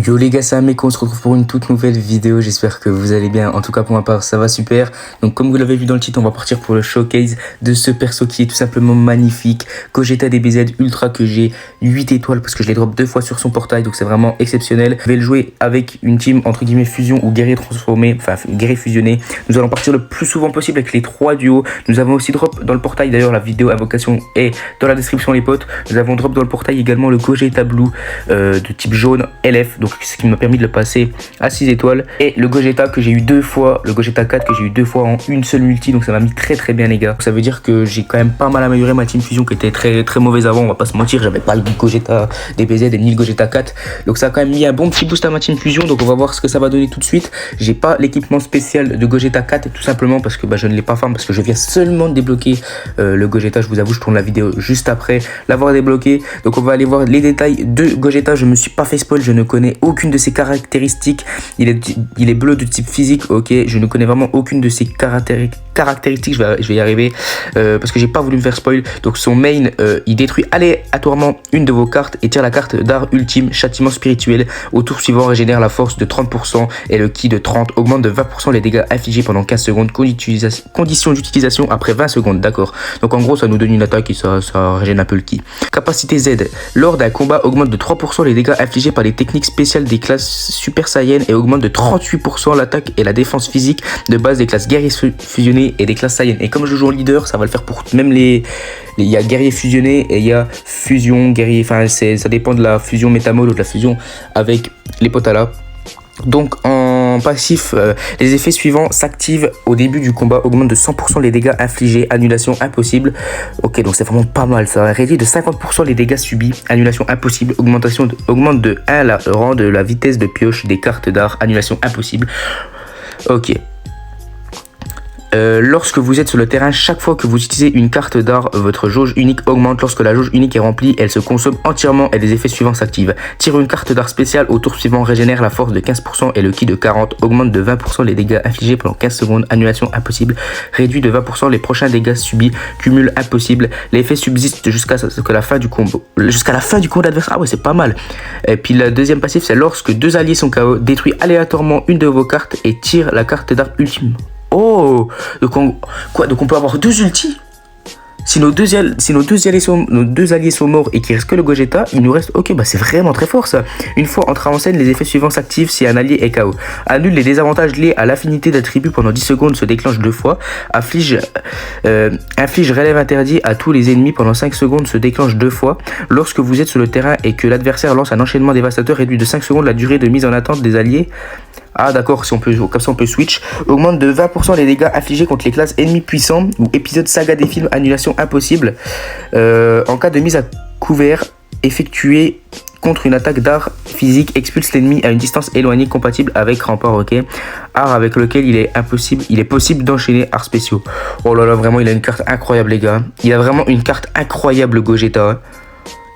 Yo les gars, c'est Ameko, on se retrouve pour une toute nouvelle vidéo, j'espère que vous allez bien, en tout cas pour ma part ça va super. Donc comme vous l'avez vu dans le titre, on va partir pour le showcase de ce perso qui est tout simplement magnifique, Gogeta DBZ Ultra, que j'ai 8 étoiles parce que je l'ai drop 2 fois sur son portail, donc c'est vraiment exceptionnel. Je vais le jouer avec une team entre guillemets fusion ou guerrier transformé, enfin guerrier fusionné. Nous allons partir le plus souvent possible avec les 3 duos. Nous avons aussi drop dans le portail, d'ailleurs la vidéo invocation est dans la description les potes. Nous avons drop dans le portail également le Gogeta Blue de type jaune LF, donc ce qui m'a permis de le passer à 6 étoiles, et le Gogeta que j'ai eu 2 fois, le Gogeta 4 que j'ai eu 2 fois en une seule multi, donc ça m'a mis très bien les gars. Ça veut dire que j'ai quand même pas mal amélioré ma team fusion qui était très mauvaise avant, on va pas se mentir, j'avais pas le Gogeta DBZ et ni le Gogeta 4, donc ça a quand même mis un bon petit boost à ma team fusion. Donc on va voir ce que ça va donner tout de suite. J'ai pas l'équipement spécial de Gogeta 4 tout simplement parce que je ne l'ai pas farm, parce que je viens seulement de débloquer le Gogeta. Je vous avoue, je tourne la vidéo juste après l'avoir débloqué, donc on va aller voir les détails de Gogeta. Je me suis pas fait spoil, je ne connais aucune de ses caractéristiques. Il est bleu de type physique, ok, je ne connais vraiment aucune de ses caractéristiques, je vais y arriver parce que j'ai pas voulu me faire spoil. Donc son main, il détruit aléatoirement une de vos cartes et tire la carte d'art ultime, châtiment spirituel. Au tour suivant, régénère la force de 30% et le ki de 30, augmente de 20% les dégâts infligés pendant 15 secondes, conditions d'utilisation après 20 secondes, d'accord. Donc en gros ça nous donne une attaque et ça régène un peu le ki. Capacité Z, lors d'un combat augmente de 3% les dégâts infligés par les techniques spéciales des classes Super Saiyan et augmente de 38% l'attaque et la défense physique de base des classes guerriers fusionnés et des classes Saiyan. Et comme je joue en leader, ça va le faire pour même il y a guerrier fusionné et il y a fusion guerrier, enfin ça dépend de la fusion métamol ou de la fusion avec les Potala. Donc en passif, les effets suivants s'activent au début du combat, augmente de 100% les dégâts infligés, annulation impossible. Ok, donc c'est vraiment pas mal ça. Réduit de 50% les dégâts subis, annulation impossible. Augmente de 1 la rang de la vitesse de pioche des cartes d'art, annulation impossible. Ok. Lorsque vous êtes sur le terrain, chaque fois que vous utilisez une carte d'art, votre jauge unique augmente. Lorsque la jauge unique est remplie, elle se consomme entièrement et les effets suivants s'activent. Tire une carte d'art spéciale, au tour suivant régénère la force de 15% et le ki de 40, augmente de 20% les dégâts infligés pendant 15 secondes, annulation impossible. Réduit de 20% les prochains dégâts subis, cumul impossible. L'effet subsiste jusqu'à la fin du combo. Jusqu'à la fin du combat d'adversaire. Ah ouais, c'est pas mal. Et puis la deuxième passif, c'est lorsque 2 alliés sont KO, détruit aléatoirement une de vos cartes et tire la carte d'art ultime. Oh, donc on peut avoir 2 ultis. Si nos deux alliés sont morts et qu'il reste que le Gogeta, il nous reste... Ok, bah c'est vraiment très fort ça. Une fois entré en scène, les effets suivants s'activent si un allié est KO. Annule les désavantages liés à l'affinité d'attributs pendant 10 secondes, se déclenche 2 fois. Inflige relève interdit à tous les ennemis pendant 5 secondes, se déclenche 2 fois. Lorsque vous êtes sur le terrain et que l'adversaire lance un enchaînement dévastateur, réduit de 5 secondes la durée de mise en attente des alliés. Ah d'accord, si on peut, comme ça on peut switch. Augmente de 20% les dégâts infligés contre les classes ennemis puissants ou épisode saga des films, annulation impossible. En cas de mise à couvert effectuée contre une attaque d'art physique, expulse l'ennemi à une distance éloignée compatible avec rempart, ok. Art avec lequel il est possible d'enchaîner arts spéciaux. Oh là là, vraiment il a une carte incroyable les gars. Il a vraiment une carte incroyable Gogeta.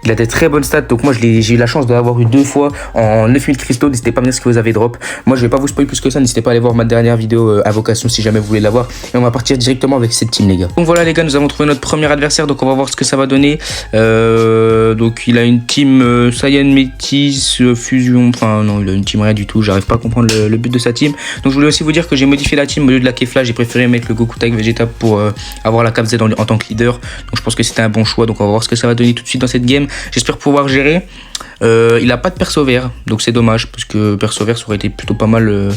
Il a des très bonnes stats, donc moi j'ai eu la chance de l'avoir eu 2 fois en 9000 cristaux. N'hésitez pas à me dire ce que vous avez drop. Moi je vais pas vous spoiler plus que ça, n'hésitez pas à aller voir ma dernière vidéo invocation si jamais vous voulez l'avoir. Et on va partir directement avec cette team les gars. Donc voilà les gars, nous avons trouvé notre premier adversaire, donc on va voir ce que ça va donner. Donc il a une team Saiyan Métis fusion, enfin non il a une team rien du tout, j'arrive pas à comprendre le but de sa team. Donc je voulais aussi vous dire que j'ai modifié la team, au lieu de la Kefla j'ai préféré mettre le Goku Tag Vegeta pour avoir la Cap Z en tant que leader. Donc je pense que c'était un bon choix, donc on va voir ce que ça va donner tout de suite dans cette game. J'espère pouvoir gérer. Il a pas de perso vert, donc c'est dommage parce que perso vert ça aurait été plutôt pas mal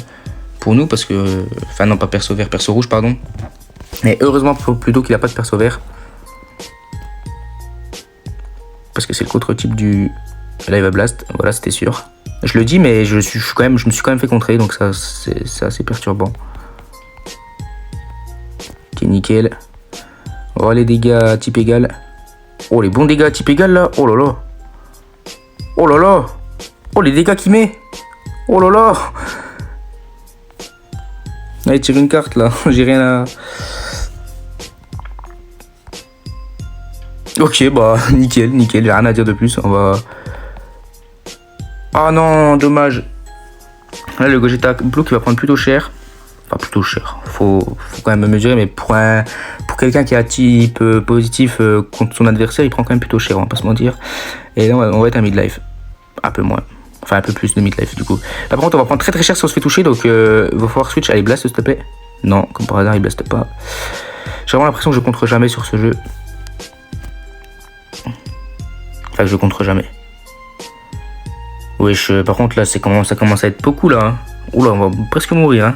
pour nous parce que, enfin non pas perso vert, perso rouge pardon. Mais heureusement plutôt qu'il a pas de perso vert parce que c'est le contre-type du Live Blast. Voilà, c'était sûr. Je le dis, mais je me suis quand même fait contrer, donc ça c'est assez perturbant. Ok, nickel. Oh les dégâts type égal. Oh les bons dégâts type égal là. Oh là là. Oh là là. Oh les dégâts qu'il met. Oh là là. Allez, tire une carte là. J'ai rien à... Ok, bah nickel, j'ai rien à dire de plus. On va... Ah non, dommage. Là le Gogeta Blue qui va prendre plutôt cher. Enfin plutôt cher. Faut quand même mesurer, mais pour quelqu'un qui a type positif contre son adversaire, il prend quand même plutôt cher, on va pas se mentir. Et là on va être un mid-life. Un peu moins. Enfin, un peu plus de mid-life, du coup. Là, par contre, on va prendre très très cher si on se fait toucher, donc il va falloir switch. Allez, blast, s'il te plaît. Non, comme par hasard, il blaste pas. J'ai vraiment l'impression que je contre jamais sur ce jeu. Enfin, que je contre jamais. Oui, par contre, là, ça commence à être beaucoup, là. Hein. Oula, on va presque mourir, hein.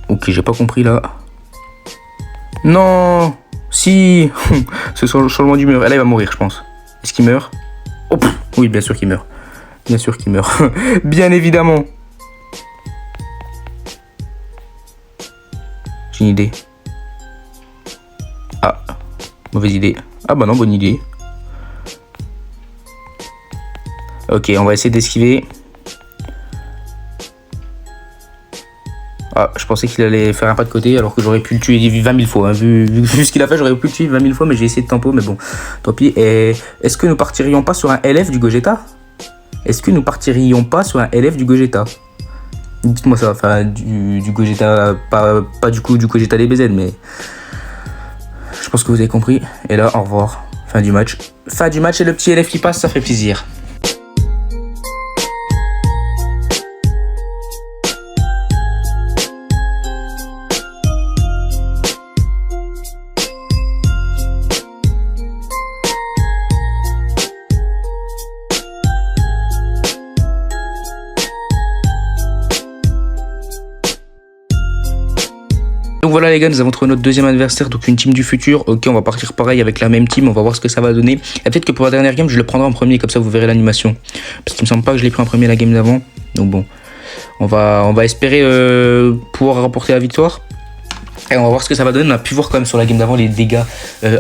Ok, j'ai pas compris, là. Non. Si. Ce changement d'humeur. Là, il va mourir, je pense. Est-ce qu'il meurt? Oh, pff. Oui, bien sûr qu'il meurt. Bien sûr qu'il meurt. Bien évidemment. J'ai une idée. Ah, mauvaise idée. Ah bah non, bonne idée. Ok, on va essayer d'esquiver. Ah, je pensais qu'il allait faire un pas de côté alors que j'aurais pu le tuer 20 000 fois. Hein. Vu ce qu'il a fait, j'aurais pu le tuer 20 000 fois, mais j'ai essayé de tempo, mais bon, tant pis. Et est-ce que nous partirions pas sur un LF du Gogeta? Est-ce que nous partirions pas sur un LF du Gogeta? Dites-moi ça, enfin du Gogeta, pas du coup du Gogeta DBZ, mais je pense que vous avez compris. Et là, au revoir, fin du match. Fin du match et le petit LF qui passe, ça fait plaisir. Donc voilà les gars, nous avons trouvé notre deuxième adversaire, donc une team du futur. Ok, on va partir pareil avec la même team, on va voir ce que ça va donner. Et peut-être que pour la dernière game, je le prendrai en premier, comme ça vous verrez l'animation. Parce qu'il me semble pas que je l'ai pris en premier la game d'avant. Donc bon, on va espérer pouvoir remporter la victoire. Et on va voir ce que ça va donner. On a pu voir quand même sur la game d'avant les dégâts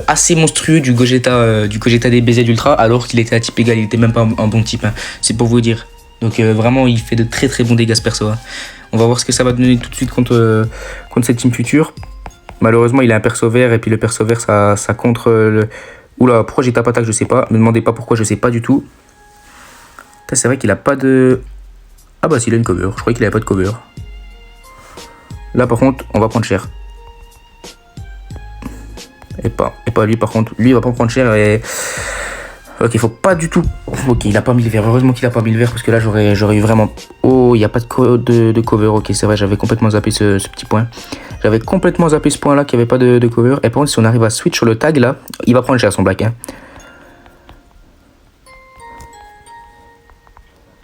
assez monstrueux du Gogeta DBZ Ultra, alors qu'il était à type égal, il était même pas un bon type, hein. C'est pour vous dire. Donc vraiment, il fait de très très bons dégâts ce perso, hein. On va voir ce que ça va donner tout de suite contre cette team future. Malheureusement, il a un perso vert et puis le perso vert, ça contre le... Oula, pourquoi j'ai tap attaque, je sais pas. Me demandez pas pourquoi, je sais pas du tout. C'est vrai qu'il a pas de... Ah bah s'il a une cover, je croyais qu'il avait pas de cover. Là par contre, on va prendre cher. Et pas lui par contre. Lui, il va pas prendre cher et... Ok, il faut pas du tout... Ok, il a pas mis le vert. Heureusement qu'il a pas mis le vert parce que là, j'aurais eu vraiment... Oh, il n'y a pas de cover. Ok, c'est vrai, j'avais complètement zappé ce petit point. J'avais complètement zappé ce point-là qu'il n'y avait pas de cover. Et par contre, si on arrive à switch sur le tag, là, il va prendre cher son black. Hein.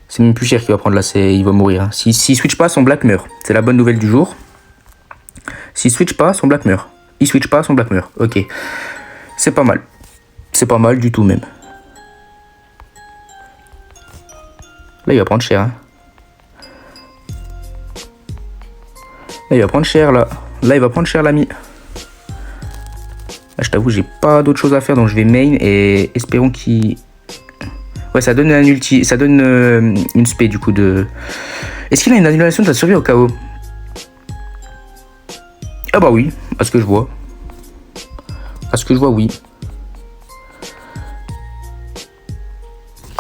C'est même plus cher qu'il va prendre là. Il va mourir. Hein. S'il switch pas, son black meurt. C'est la bonne nouvelle du jour. S'il switch pas, son black meurt. Il switch pas, son black meurt. Ok. C'est pas mal. C'est pas mal du tout même. Là, il va prendre cher. Hein. Là, il va prendre cher, là. Là, il va prendre cher, l'ami. Là, je t'avoue, j'ai pas d'autre chose à faire, donc je vais main et espérons qu'il... Ouais, ça donne un ulti... Ça donne une spé, du coup, de... Est-ce qu'il a une annulation de la survie au KO? Ah bah oui, à ce que je vois. À ce que je vois, oui.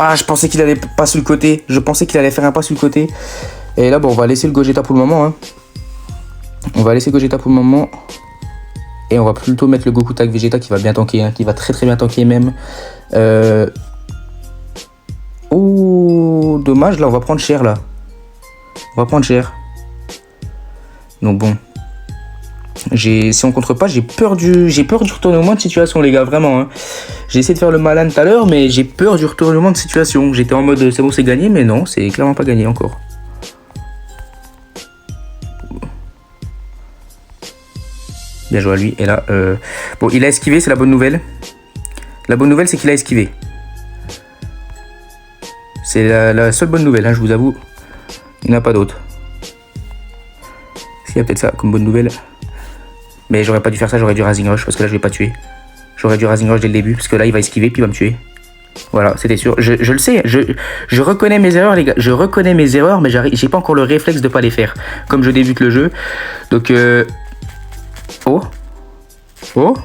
Ah, je pensais qu'il allait pas sur le côté. Je pensais qu'il allait faire un pas sur le côté. Et là, bon, on va laisser le Gogeta pour le moment. Hein. On va laisser Gogeta pour le moment. Et on va plutôt mettre le Goku Tag Vegeta qui va bien tanker. Hein, qui va très très bien tanker même. Oh, dommage. Là, on va prendre cher, là. On va prendre cher. Donc bon. Si on contre pas, j'ai peur du retournement de situation, les gars, vraiment. Hein. J'ai essayé de faire le malin tout à l'heure, mais j'ai peur du retournement de situation. J'étais en mode c'est bon, c'est gagné, mais non, c'est clairement pas gagné encore. Bien joué à lui. Et là, bon, il a esquivé, c'est la bonne nouvelle. La bonne nouvelle, c'est qu'il a esquivé. C'est la seule bonne nouvelle, hein, je vous avoue. Il n'y en a pas d'autre. S'il y a peut-être ça comme bonne nouvelle. Mais j'aurais pas dû faire ça, j'aurais dû Rising Rush parce que là je vais pas tuer. J'aurais dû Rising Rush dès le début parce que là il va esquiver puis il va me tuer. Voilà, c'était sûr. Je le sais, je reconnais mes erreurs les gars. Je reconnais mes erreurs mais j'ai pas encore le réflexe de pas les faire. Comme je débute le jeu. Donc Oh. Oh.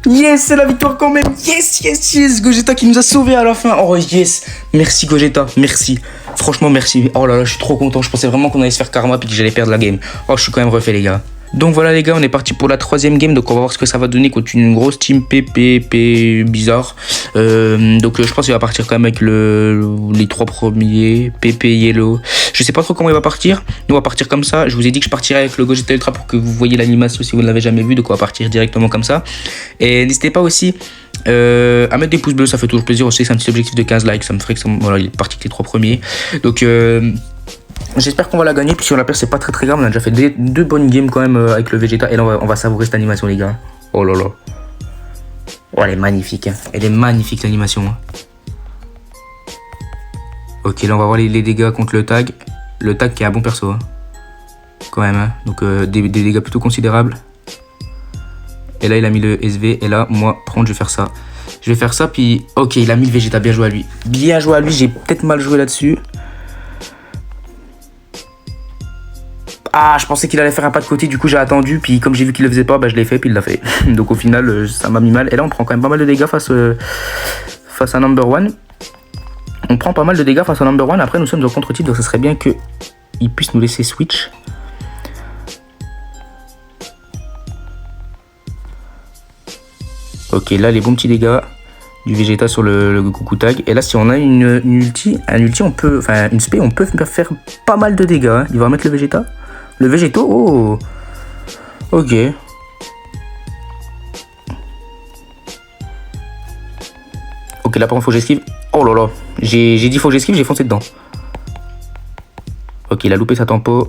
Yes, c'est la victoire quand même. Yes, yes, yes. Gogeta qui nous a sauvés à la fin. Oh yes. Merci Gogeta, merci. Franchement, merci. Oh là là, je suis trop content. Je pensais vraiment qu'on allait se faire karma puis que j'allais perdre la game. Oh, je suis quand même refait les gars. Donc voilà les gars, on est parti pour la troisième game, donc on va voir ce que ça va donner contre une grosse team PP bizarre. Donc je pense qu'il va partir quand même avec les 3 premiers, PP Yellow. Je sais pas trop comment il va partir, nous on va partir comme ça. Je vous ai dit que je partirais avec le Gogeta Ultra pour que vous voyez l'animation si vous ne l'avez jamais vu, donc on va partir directement comme ça. Et n'hésitez pas aussi à mettre des pouces bleus, ça fait toujours plaisir aussi, c'est un petit objectif de 15 likes, ça me ferait que ça... Voilà, il est parti avec les 3 premiers. Donc j'espère qu'on va la gagner, puis si on la perd c'est pas très grave, on a déjà fait 2 bonnes games quand même avec le Vegeta, et là on va savourer cette animation les gars. Oh là là. Oh elle est magnifique, hein. Elle est magnifique l'animation. Hein. Ok là on va voir les dégâts contre le tag qui est un bon perso. Hein. Quand même, hein. Donc des dégâts plutôt considérables. Et là il a mis le SV, et là moi prendre je vais faire ça. Je vais faire ça, puis ok il a mis le Vegeta, bien joué à lui. Bien joué à lui, j'ai peut-être mal joué là-dessus. Ah, je pensais qu'il allait faire un pas de côté, du coup j'ai attendu, puis comme j'ai vu qu'il le faisait pas, bah je l'ai fait, puis il l'a fait. Donc au final, ça m'a mis mal. Et là on prend quand même pas mal de dégâts face à Number One. On prend pas mal de dégâts face à Number One, après nous sommes en contre-type, donc ça serait bien qu'il puisse nous laisser switch. Ok, là les bons petits dégâts du Vegeta sur le Goku Tag. Et là si on a une ulti, on peut, enfin une spé, on peut faire pas mal de dégâts. Hein. Il va mettre le Vegeta. Le Végéto, oh. Ok. Ok, là par contre faut que j'esquive. Oh là là, j'ai dit faut que j'esquive, j'ai foncé dedans. Ok, il a loupé sa tempo.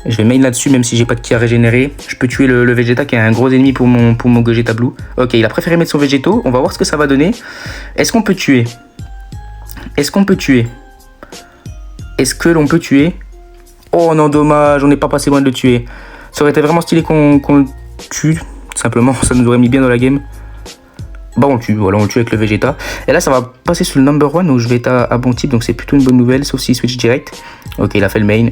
Je vais main là-dessus, même si j'ai pas de ki à régénérer. Je peux tuer le Vegeta qui est un gros ennemi pour mon Gogeta Blue. Ok, il a préféré mettre son Végéto. On va voir ce que ça va donner. Est-ce qu'on peut tuer? Est-ce qu'on peut tuer? Est-ce que l'on peut tuer? Oh non, dommage, on n'est pas passé loin de le tuer. Ça aurait été vraiment stylé qu'on le tue. Simplement, ça nous aurait mis bien dans la game. Bah on le tue, voilà, on le tue avec le Vegeta. Et là ça va passer sur le Number One, où je vais être à bon type, donc c'est plutôt une bonne nouvelle, sauf s'il switch direct. Ok, il a fait le main.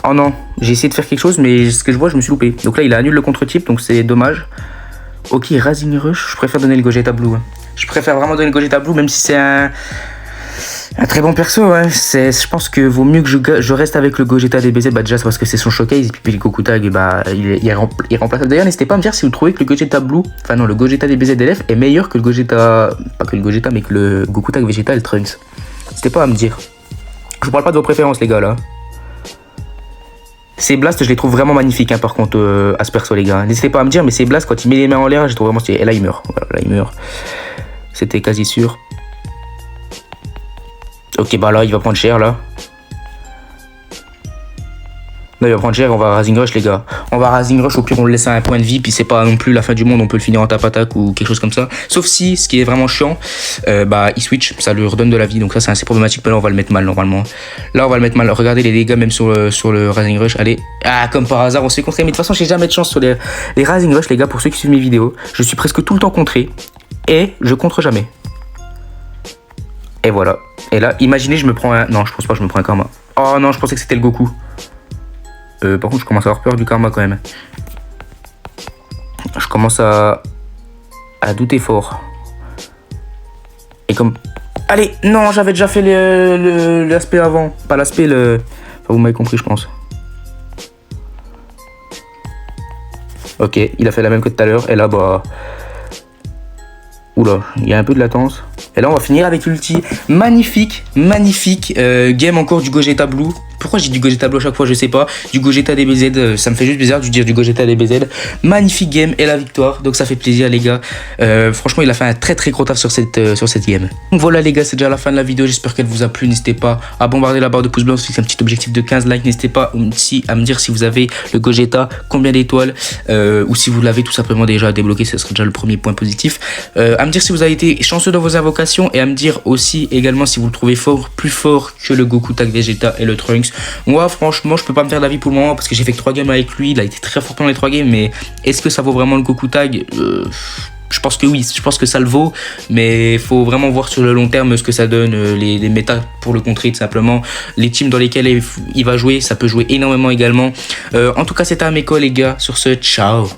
Oh non, j'ai essayé de faire quelque chose, mais ce que je vois, je me suis loupé. Donc là il a annulé le contre-type, donc c'est dommage. Ok, Rising Rush, je préfère donner le Gogeta Blue. Hein. Je préfère vraiment donner le Gogeta Blue, même si c'est un très bon perso. Hein. Je pense que vaut mieux que je reste avec le Gogeta DBZ, bah déjà c'est parce que c'est son showcase, et puis le Goku Tag, bah, il est remplaçable. D'ailleurs n'hésitez pas à me dire si vous trouvez que le Gogeta Blue, enfin non, le Gogeta DBZ DLF est meilleur que le Gogeta, pas que le Gogeta, mais que le Goku Tag Vegeta et le Trunks. N'hésitez pas à me dire. Je vous parle pas de vos préférences les gars là. Ces blasts, je les trouve vraiment magnifiques, hein, par contre, à ce perso, les gars. N'hésitez pas à me dire, mais ces blasts, quand il met les mains en l'air, je les trouve vraiment stylés. Et là, il meurt. Voilà, là, il meurt. C'était quasi sûr. Ok, bah là, il va prendre cher, là. Là, il va prendre cher, on va Rising Rush, les gars. On va Rising Rush, au pire, on le laisse à un point de vie, puis c'est pas non plus la fin du monde, on peut le finir en tap-attaque ou quelque chose comme ça. Sauf si, ce qui est vraiment chiant, bah, il switch, ça lui redonne de la vie, donc ça, c'est assez problématique, mais là, on va le mettre mal, normalement. Là, on va le mettre mal. Regardez les dégâts, même sur le Rising Rush. Allez. Ah, comme par hasard, on s'est contré, mais de toute façon, j'ai jamais de chance sur les Rising Rush, les gars, pour ceux qui suivent mes vidéos. Je suis presque tout le temps contré, et je contre jamais. Et voilà. Et là, imaginez, je me prends un... Non, je pense pas que je me prends un karma. Oh non, je pensais que c'était le Goku. Par contre, je commence à avoir peur du karma quand même. Je commence à douter fort. Et comme... Allez, non, j'avais déjà fait l'aspect avant. Pas l'aspect, le... Enfin, vous m'avez compris, je pense. Ok, il a fait la même que tout à l'heure. Et là, bah... Oula, il y a un peu de latence. Et là, on va finir avec l'ulti. Magnifique, magnifique. Game encore du Gogeta Blue. Pourquoi j'ai du Gogeta Blue à chaque fois, je sais pas. Du Gogeta DBZ, ça me fait juste bizarre de dire du Gogeta DBZ. Magnifique game et la victoire, donc ça fait plaisir les gars. Franchement, il a fait un très gros taf sur cette game. Donc voilà les gars, c'est déjà la fin de la vidéo, j'espère qu'elle vous a plu. N'hésitez pas à bombarder la barre de pouces bleus, c'est un petit objectif de 15 likes. N'hésitez pas aussi à me dire si vous avez le Gogeta, combien d'étoiles, ou si vous l'avez tout simplement déjà débloqué, ce serait déjà le premier point positif. À me dire si vous avez été chanceux dans vos invocations, et à me dire aussi également si vous le trouvez plus fort que le Goku Tag Vegeta et le Trunks. Moi franchement je peux pas me faire d'avis pour le moment parce que j'ai fait que 3 games avec lui, il a été très fort dans les 3 games, mais est-ce que ça vaut vraiment le Goku Tag? Je pense que oui, je pense que ça le vaut, mais il faut vraiment voir sur le long terme ce que ça donne, les méta pour le contrer tout simplement, les teams dans lesquels il va jouer, ça peut jouer énormément également. En tout cas c'était Ameko les gars, sur ce, ciao.